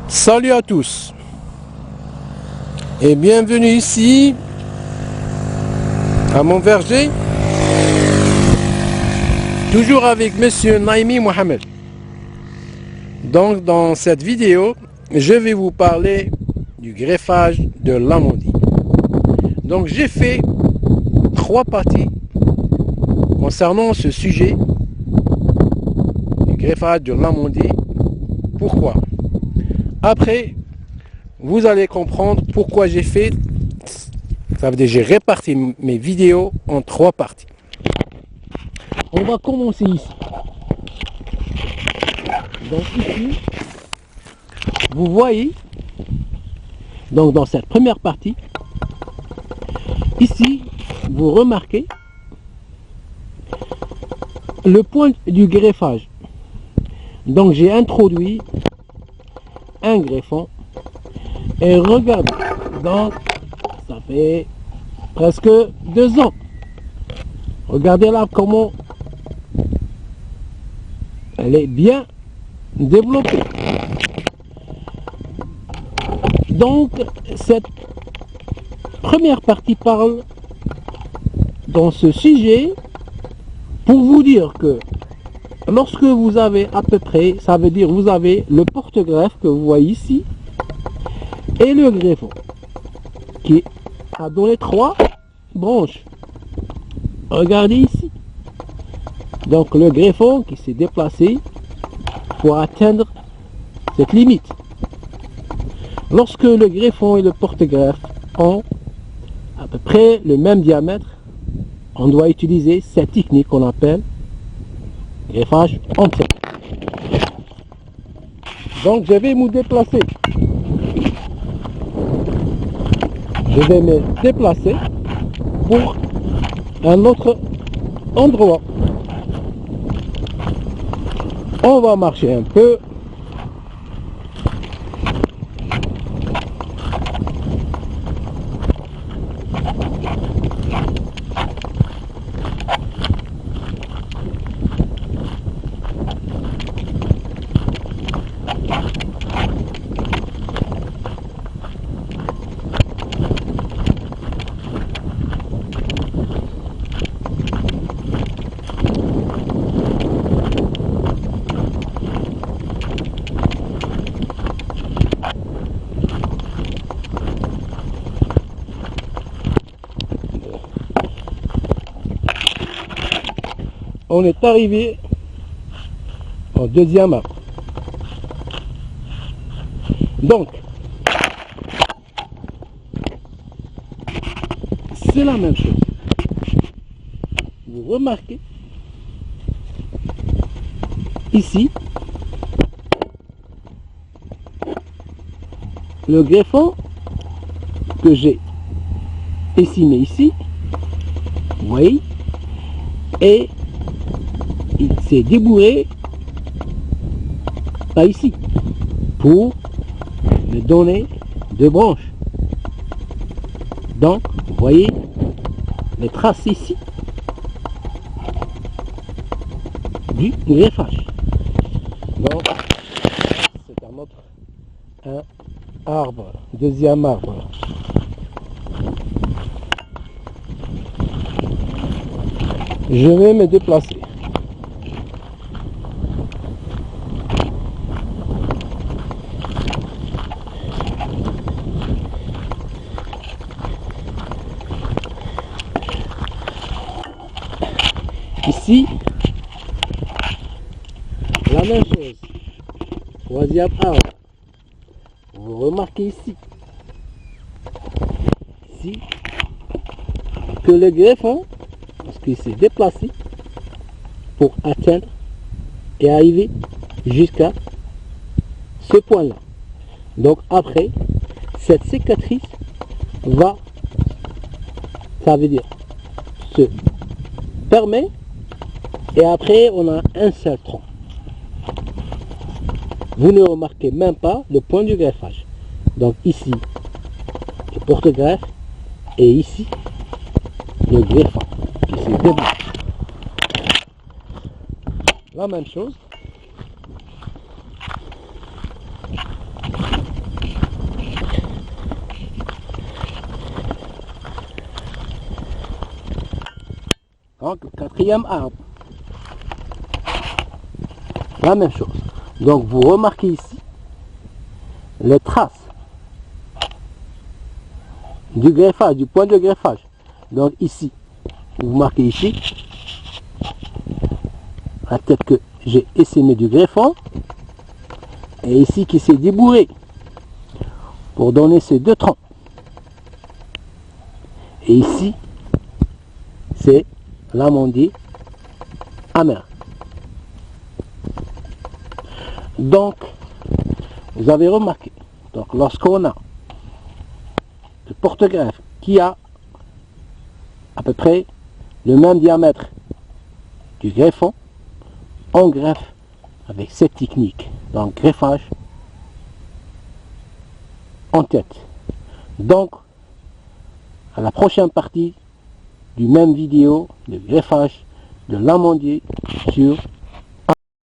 Salut à tous et bienvenue ici à mon verger, toujours avec monsieur Naimi Mohamed. Donc dans cette vidéo, je vais vous parler du greffage de l'amandie. Donc j'ai fait 3 parties concernant ce sujet du greffage de l'amandie. Pourquoi? Après, vous allez comprendre pourquoi j'ai fait, ça veut dire j'ai réparti mes vidéos en 3 parties. On va commencer ici. Donc ici, vous voyez, donc dans cette première partie, ici, vous remarquez le point du greffage. Donc j'ai introduit un greffon et regardez, donc ça fait presque 2 ans. Regardez là comment elle est bien développée. Donc cette première partie parle dans ce sujet pour vous dire que lorsque vous avez à peu près, ça veut dire vous avez le porte-greffe que vous voyez ici et le greffon qui a donné 3 branches. Regardez ici. Donc le greffon qui s'est déplacé pour atteindre cette limite. Lorsque le greffon et le porte-greffe ont à peu près le même diamètre, on doit utiliser cette technique qu'on appelle greffage entier. Donc je vais me déplacer. Je vais me déplacer pour un autre endroit. On va marcher un peu. On est arrivé au deuxième arbre. Donc, c'est la même chose. Vous remarquez ici le greffon que j'ai essimé ici, vous voyez, et il s'est débourré par ici pour me donner 2 branches. Donc vous voyez les traces ici du greffage. Donc c'est un arbre, deuxième arbre. Je vais me déplacer. Ici, la même chose. Troisième arbre. Vous remarquez ici que le greffon, parce qu'il s'est déplacé pour atteindre et arriver jusqu'à ce point-là. Donc après, cette cicatrice va, ça veut dire, se permet. Et après, on a un seul tronc. Vous ne remarquez même pas le point du greffage. Donc ici, le porte-greffe et ici, le greffon qui se développe. La même chose. Donc, le quatrième arbre. La même chose. Donc, vous remarquez ici les traces du greffage, du point de greffage. Donc, ici, vous marquez ici la tête que j'ai essaimé du greffon. Et ici, qui s'est débourré pour donner ces deux troncs. Et ici, c'est l'amandier amer. Donc, vous avez remarqué, donc lorsqu'on a le porte-greffe qui a à peu près le même diamètre du greffon, on greffe avec cette technique, donc greffage en tête. Donc, à la prochaine partie du même vidéo de greffage de l'amandier sur